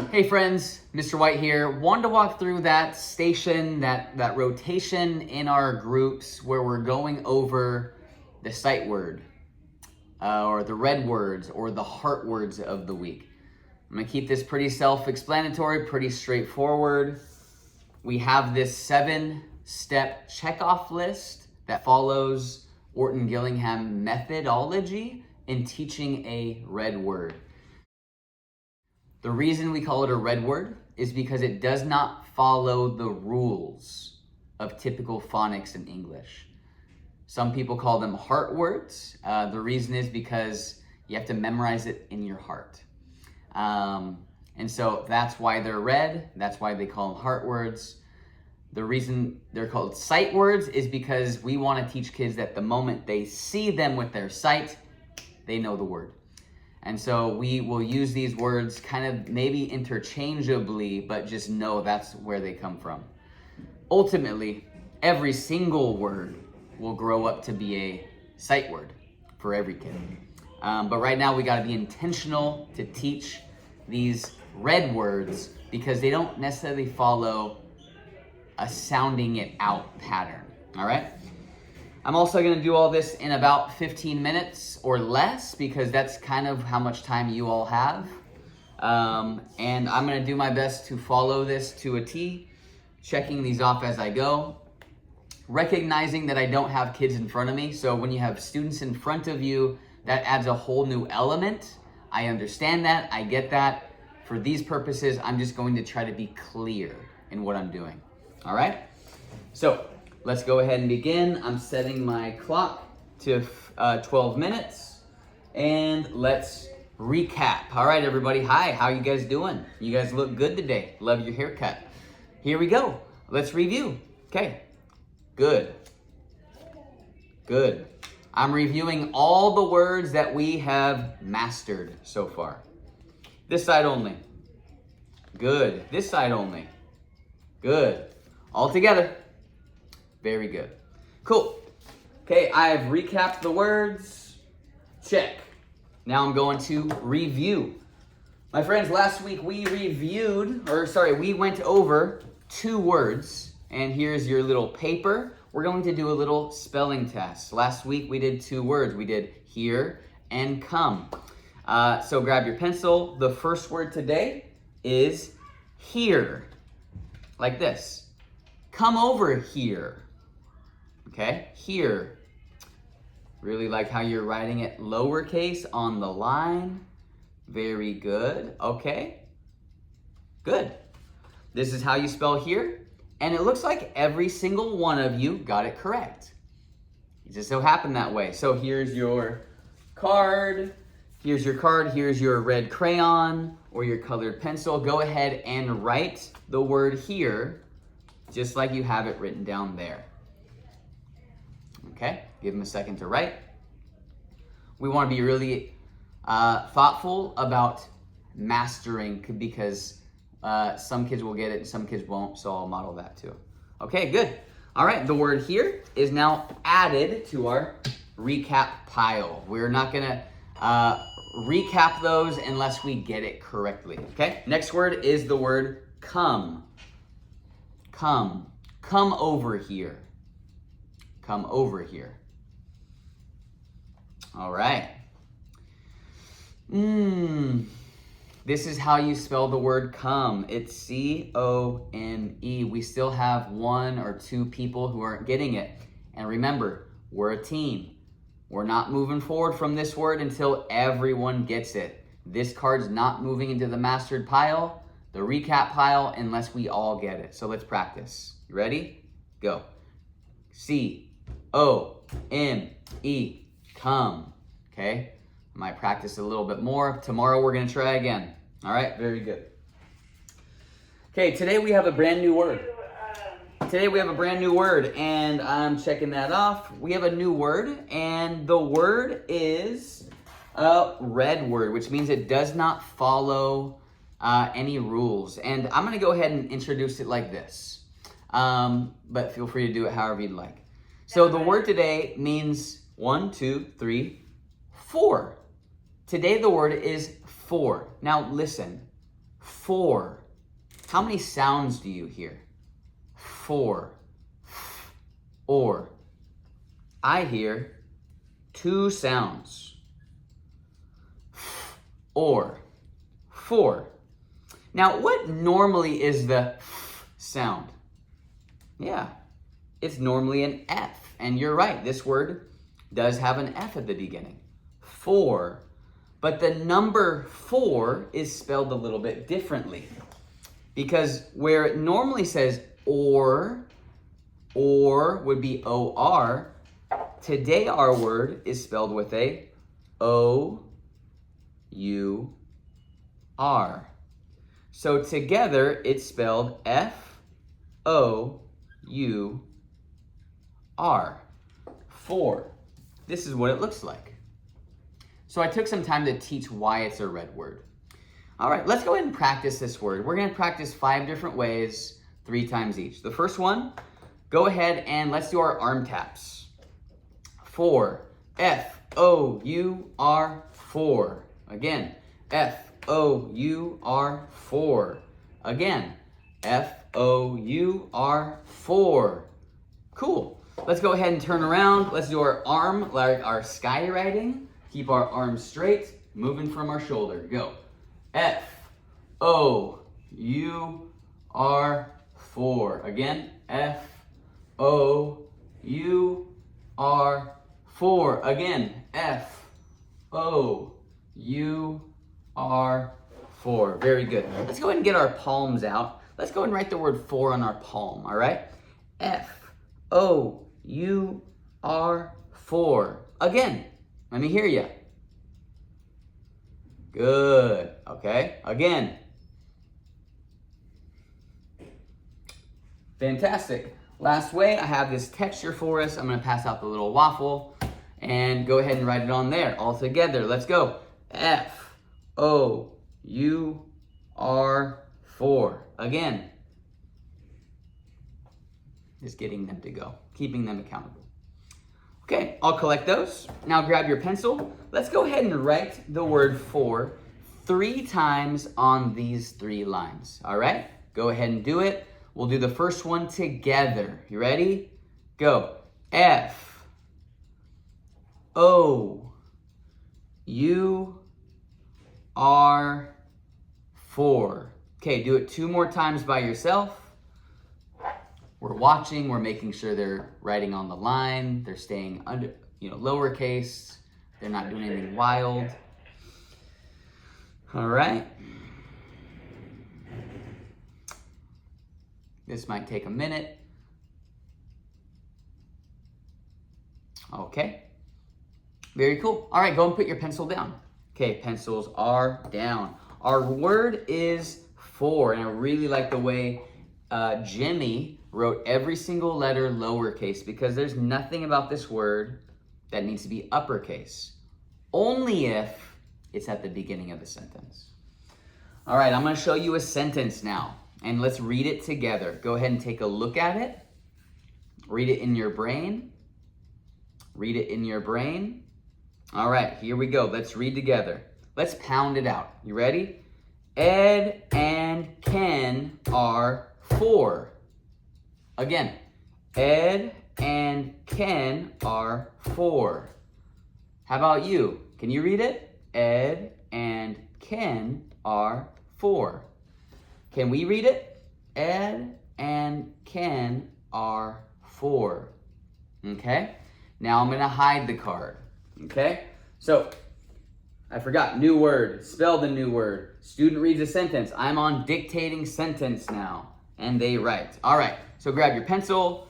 Hey friends, Mr. White here. Wanted to walk through that station, that rotation in our groups where we're going over the sight word, or the red words, or the heart words of the week. I'm gonna keep this pretty self-explanatory, pretty straightforward. We have this 7-step checkoff list that follows Orton-Gillingham methodology in teaching a red word. The reason we call it a red word is because it does not follow the rules of typical phonics in English. Some people call them heart words. The reason is because you have to memorize it in your heart. And so that's why they're red. That's why they call them heart words. The reason they're called sight words is because we want to teach kids that the moment they see them with their sight, they know the word. And so we will use these words kind of maybe interchangeably, but just know that's where they come from. Ultimately, every single word will grow up to be a sight word for every kid. But right now we got to be intentional to teach these red words because they don't necessarily follow a sounding it out pattern. All right? I'm also going to do all this in about 15 minutes or less because that's kind of how much time you all have. And I'm going to do my best to follow this to a T, checking these off as I go, recognizing that I don't have kids in front of me. So when you have students in front of you, that adds a whole new element. I understand that. I get that. For these purposes, I'm just going to try to be clear in what I'm doing. All right? So let's go ahead and begin. I'm setting my clock to 12 minutes and let's recap. All right, everybody. Hi, how you guys doing? You guys look good today. Love your haircut. Here we go. Let's review. Okay, good. Good. I'm reviewing all the words that we have mastered so far. This side only. Good. This side only. Good. All together. Very good. Cool. Okay, I've recapped the words. Check. Now I'm going to review. My friends, last week we went over 2 words. And here's your little paper. We're going to do a little spelling test. Last week we did 2 words. We did here and come. So grab your pencil. The first word today is here. Like this. Come over here. Okay, here. Really like how you're writing it lowercase on the line. Very good. Okay, good. This is how you spell here. And it looks like every single one of you got it correct. It just so happened that way. So here's your card. Here's your card. Here's your red crayon or your colored pencil. Go ahead and write the word here just like you have it written down there. Okay, give them a second to write. We want to be really thoughtful about mastering because some kids will get it and some kids won't, so I'll model that too. Okay, good. All right, the word here is now added to our recap pile. We're not going to recap those unless we get it correctly, okay? Next word is the word come. Come. Come over here. Come over here. All right. This is how you spell the word come. It's C-O-M-E. We still have 1 or 2 people who aren't getting it. And remember, we're a team. We're not moving forward from this word until everyone gets it. This card's not moving into the mastered pile, the recap pile, unless we all get it. So let's practice. You ready? Go. C-O-M-E. Come. Okay? I might practice a little bit more. Tomorrow we're going to try again. All right? Very good. Okay, today we have a brand new word. And I'm checking that off. We have a new word, and the word is a red word, which means it does not follow any rules. And I'm going to go ahead and introduce it like this. But feel free to do it however you'd like. So the word today means 1, 2, 3, 4. Today the word is for. Now listen, 4. How many sounds do you hear? 4. Or. I hear 2 sounds. Or. 4. Now, what normally is the sound? Yeah, it's normally an F. And you're right, this word does have an F at the beginning. 4. But the number 4 is spelled a little bit differently. Because where it normally says or would be O-R, today our word is spelled with a O-U-R. So together it's spelled F-O-U-R. 4. This is what it looks like. So I took some time to teach why it's a red word. All right, let's go ahead and practice this word. We're going to practice 5 different ways, 3 times each. The first one, go ahead and let's do our arm taps. 4. F-O-U-R, 4. Again, F-O-U-R, 4. Again, F-O-U-R, 4. Cool. Let's go ahead and turn around. Let's do our arm, like our skywriting. Keep our arms straight, moving from our shoulder. Go. F-O-U-R, 4. Again, F-O-U-R, 4. Again, F-O-U-R, 4. Very good. Let's go ahead and get our palms out. Let's go ahead and write the word 4 on our palm, all right? F-O-U-R, 4. Again, let me hear you. Good. Okay. Again. Fantastic. Last way, I have this texture for us. I'm going to pass out the little waffle and go ahead and write it on there. All together. Let's go. F-O-U-R, 4. Again. Just getting them to go. Keeping them accountable. Okay, I'll collect those. Now grab your pencil. Let's go ahead and write the word 4 3 times on these 3 lines. All right, go ahead and do it. We'll do the first one together. You ready? Go. F-O-U-R, 4. Okay, do it 2 more times by yourself. We're watching, we're making sure they're writing on the line, they're staying under, lowercase, they're not doing anything wild. All right. This might take a minute. Okay. Very cool. All right, go and put your pencil down. Okay, pencils are down. Our word is 4, and I really like the way Jimmy wrote every single letter lowercase because there's nothing about this word that needs to be uppercase. Only if it's at the beginning of the sentence. All right, I'm going to show you a sentence now, and let's read it together. Go ahead and take a look at it. Read it in your brain. Read it in your brain. All right, here we go. Let's read together. Let's pound it out. You ready? Ed and Ken are 4. Again, Ed and Ken are 4. How about you? Can you read it? Ed and Ken are 4. Can we read it? Ed and Ken are 4. Okay? Now I'm going to hide the card. Okay? So, I forgot. New word. Spell the new word. Student reads a sentence. I'm on dictating sentence now. And they write. All right. So grab your pencil.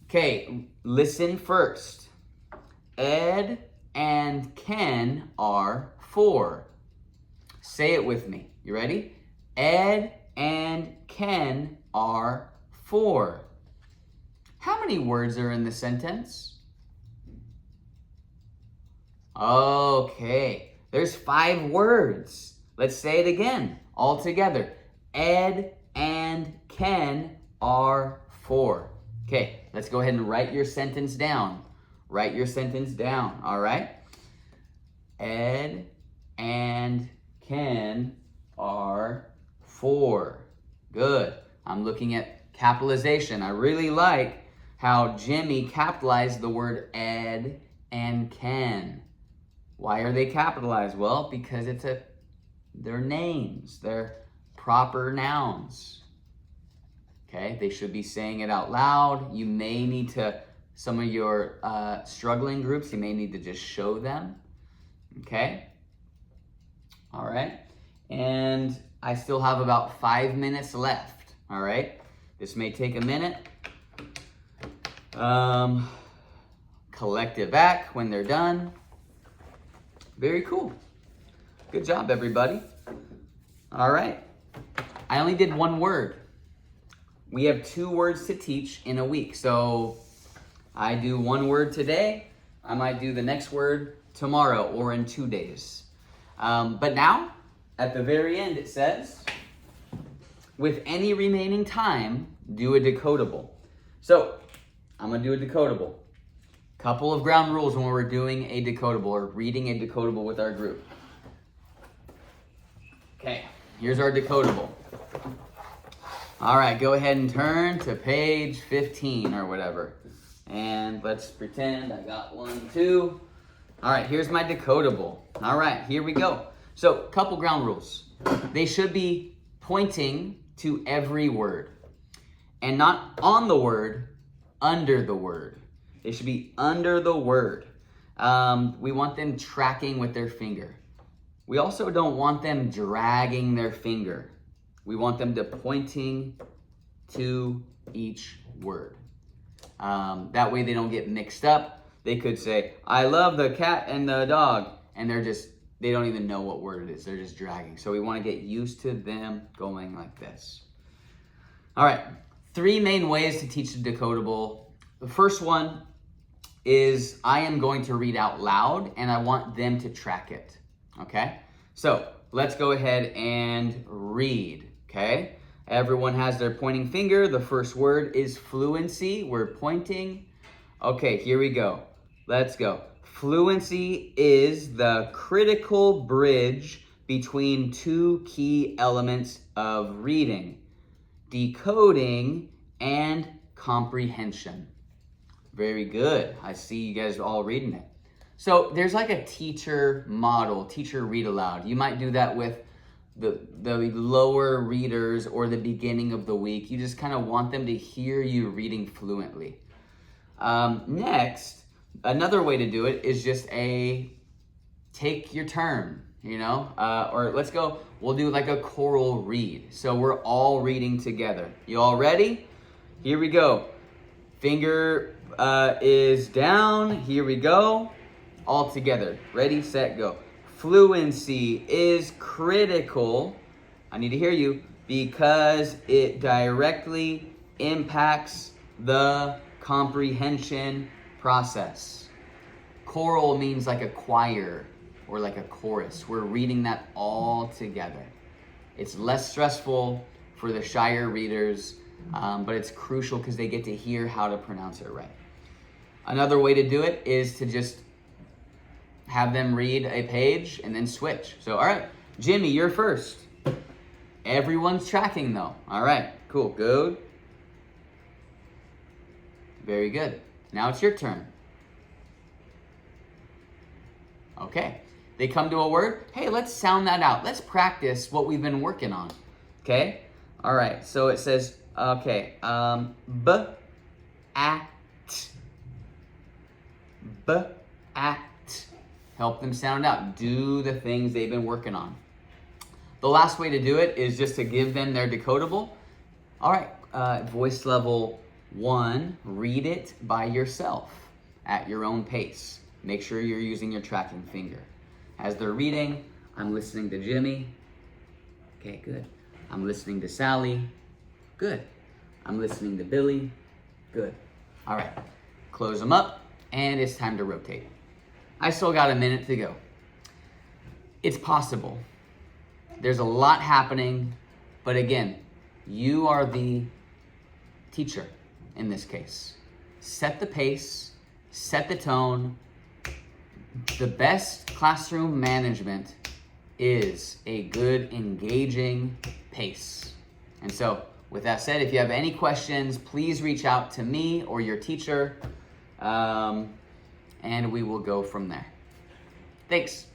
Okay. Listen first. Ed and Ken are 4. Say it with me. You ready? Ed and Ken are 4. How many words are in the sentence? Okay, there's 5 words. Let's say it again, all together. Ed and Ken are 4. Okay, let's go ahead and write your sentence down. Write your sentence down, all right? Ed and Ken are 4. Good. I'm looking at capitalization. I really like how Jimmy capitalized the word ed and can. Why are they capitalized? Well, because they're names. They're proper nouns. Okay, they should be saying it out loud. You may need to, some of your struggling groups, you may need to just show them. Okay, all right. And I still have about 5 minutes left, all right? This may take a minute. Collect it back when they're done. Very cool. Good job, everybody. All right. I only did 1 word. We have 2 words to teach in a week. So I do 1 word today. I might do the next word tomorrow or in 2 days. But now, at the very end, it says, with any remaining time, do a decodable. So I'm going to do a decodable. Couple of ground rules when we're doing a decodable or reading a decodable with our group. Okay, here's our decodable. All right, go ahead and turn to page 15 or whatever. And let's pretend I got 1, 2. All right, here's my decodable. All right, here we go. So, couple ground rules. They should be pointing to every word and not on the word, under the word. They should be under the word. We want them tracking with their finger. We also don't want them dragging their finger. We want them to pointing to each word. That way they don't get mixed up. They could say, I love the cat and the dog. And they don't even know what word it is. They're just dragging. So we want to get used to them going like this. All right, 3 main ways to teach the decodable. The first one is I am going to read out loud and I want them to track it, okay? So let's go ahead and read, okay? Everyone has their pointing finger. The first word is fluency. We're pointing. Okay, here we go. Let's go. Fluency is the critical bridge between 2 key elements of reading: decoding and comprehension. Very good. I see you guys all reading it. So there's like a teacher model, teacher read aloud. You might do that with the lower readers or the beginning of the week. You just kind of want them to hear you reading fluently. Next, another way to do it is just take your turn, or let's go, we'll do like a choral read. So we're all reading together. You all ready? Here we go. Finger is down. Here we go. All together. Ready, set, go. Fluency is critical. I need to hear you because it directly impacts the comprehension process. Choral means like a choir or like a chorus. We're reading that all together. It's less stressful for the shyer readers, but it's crucial because they get to hear how to pronounce it right. Another way to do it is to just have them read a page and then switch. So, all right, Jimmy, you're first. Everyone's tracking though. All right, cool, good. Very good. Now it's your turn. Okay, they come to a word. Hey, let's sound that out. Let's practice what we've been working on. Okay, all right, so it says, okay, b-at. B-at. Help them sound out. Do the things they've been working on. The last way to do it is just to give them their decodable. All right, voice level 1, read it by yourself at your own pace. Make sure you're using your tracking finger. As they're reading, I'm listening to Jimmy. Okay, good. I'm listening to Sally. Good. I'm listening to Billy. Good. All right, close them up, and it's time to rotate. I still got a minute to go. It's possible. There's a lot happening, but again, you are the teacher in this case. Set the pace, set the tone. The best classroom management is a good, engaging, pace. And so with that said, if you have any questions, please reach out to me or your teacher, and we will go from there. Thanks.